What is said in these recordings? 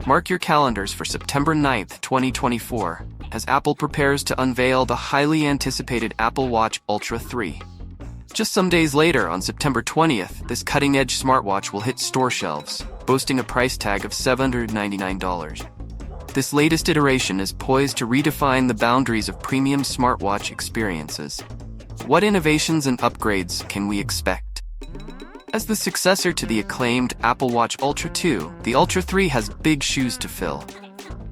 Mark your calendars for September 9th, 2024, as Apple prepares to unveil the highly anticipated Apple Watch Ultra 3. Just some days later, on September 20th, this cutting-edge smartwatch will hit store shelves, boasting a price tag of $799. This latest iteration is poised to redefine the boundaries of premium smartwatch experiences. What innovations and upgrades can we expect? As the successor to the acclaimed Apple Watch Ultra 2, the Ultra 3 has big shoes to fill.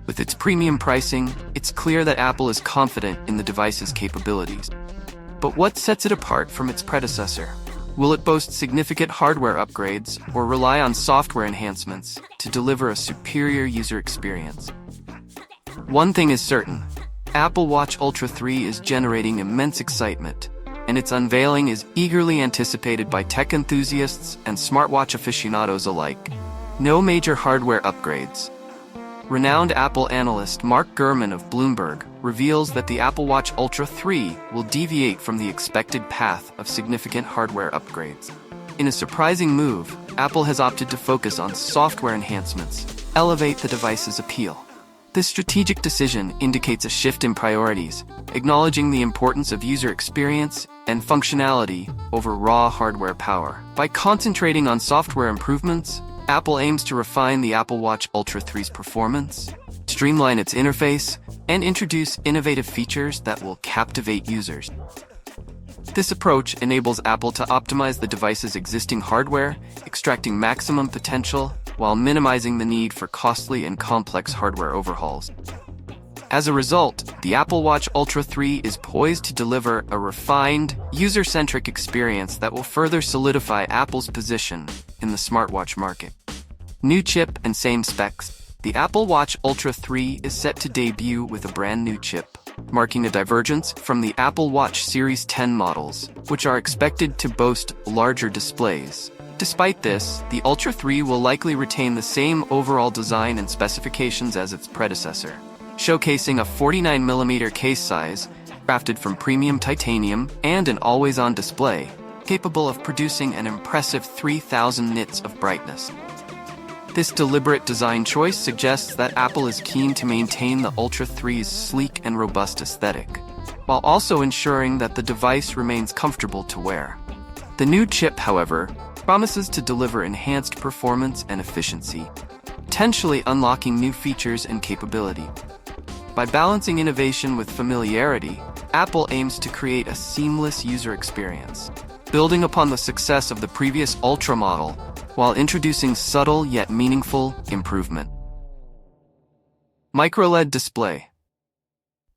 With its premium pricing, it's clear that Apple is confident in the device's capabilities. But what sets it apart from its predecessor? Will it boast significant hardware upgrades or rely on software enhancements to deliver a superior user experience? One thing is certain: Apple Watch Ultra 3 is generating immense excitement, and its unveiling is eagerly anticipated by tech enthusiasts and smartwatch aficionados alike. No major hardware upgrades. Renowned Apple analyst Mark Gurman of Bloomberg reveals that the Apple Watch Ultra 3 will deviate from the expected path of significant hardware upgrades. In a surprising move, Apple has opted to focus on software enhancements, elevate the device's appeal. This strategic decision indicates a shift in priorities, acknowledging the importance of user experience and functionality over raw hardware power. By concentrating on software improvements, Apple aims to refine the Apple Watch Ultra 3's performance, streamline its interface, and introduce innovative features that will captivate users. This approach enables Apple to optimize the device's existing hardware, extracting maximum potential while minimizing the need for costly and complex hardware overhauls. As a result, the Apple Watch Ultra 3 is poised to deliver a refined, user-centric experience that will further solidify Apple's position in the smartwatch market. New chip and same specs, the Apple Watch Ultra 3 is set to debut with a brand new chip, marking a divergence from the Apple Watch Series 10 models, which are expected to boast larger displays. Despite this, the Ultra 3 will likely retain the same overall design and specifications as its predecessor, showcasing a 49mm case size, crafted from premium titanium, and an always-on display, capable of producing an impressive 3,000 nits of brightness. This deliberate design choice suggests that Apple is keen to maintain the Ultra 3's sleek and robust aesthetic, while also ensuring that the device remains comfortable to wear. The new chip, however, promises to deliver enhanced performance and efficiency, potentially unlocking new features and capability. By balancing innovation with familiarity, Apple aims to create a seamless user experience, building upon the success of the previous Ultra model while introducing subtle yet meaningful improvement. MicroLED display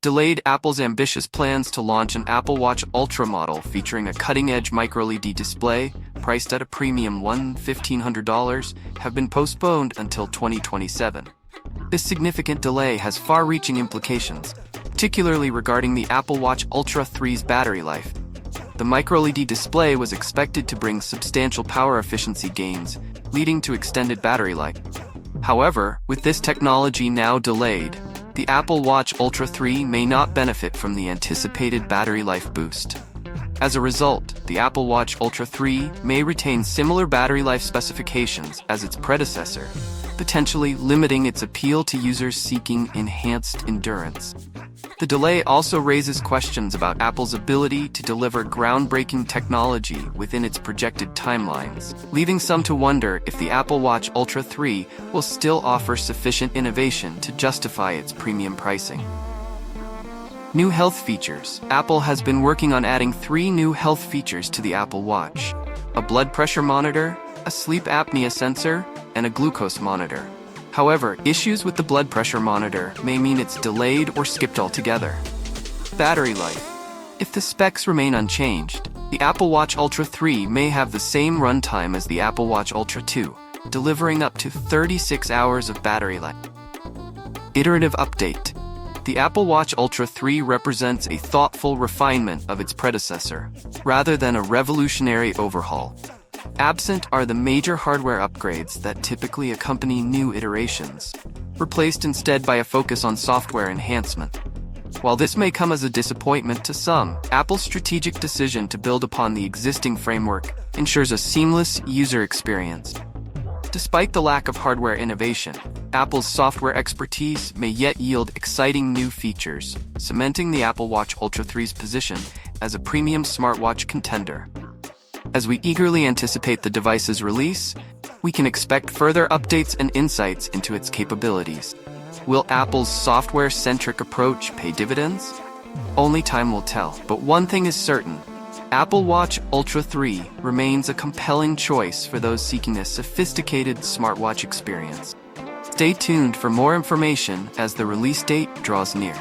delayed Apple's ambitious plans to launch an Apple Watch Ultra model featuring a cutting-edge microLED display priced at a premium $1,500 have been postponed until 2027. This significant delay has far-reaching implications, particularly regarding the Apple Watch Ultra 3's battery life. The microLED display was expected to bring substantial power efficiency gains, leading to extended battery life. However, with this technology now delayed, the Apple Watch Ultra 3 may not benefit from the anticipated battery life boost. As a result, the Apple Watch Ultra 3 may retain similar battery life specifications as its predecessor, potentially limiting its appeal to users seeking enhanced endurance. The delay also raises questions about Apple's ability to deliver groundbreaking technology within its projected timelines, leaving some to wonder if the Apple Watch Ultra 3 will still offer sufficient innovation to justify its premium pricing. New health features. Apple has been working on adding 3 new health features to the Apple Watch: a blood pressure monitor, a sleep apnea sensor, and a glucose monitor. However, issues with the blood pressure monitor may mean it's delayed or skipped altogether. Battery life. If the specs remain unchanged, the Apple Watch Ultra 3 may have the same runtime as the Apple Watch Ultra 2, delivering up to 36 hours of battery life. Iterative update. The Apple Watch Ultra 3 represents a thoughtful refinement of its predecessor, rather than a revolutionary overhaul. Absent are the major hardware upgrades that typically accompany new iterations, replaced instead by a focus on software enhancement. While this may come as a disappointment to some, Apple's strategic decision to build upon the existing framework ensures a seamless user experience. Despite the lack of hardware innovation, Apple's software expertise may yet yield exciting new features, cementing the Apple Watch Ultra 3's position as a premium smartwatch contender. As we eagerly anticipate the device's release, we can expect further updates and insights into its capabilities. Will Apple's software-centric approach pay dividends? Only time will tell, but one thing is certain: Apple Watch Ultra 3 remains a compelling choice for those seeking a sophisticated smartwatch experience. Stay tuned for more information as the release date draws near.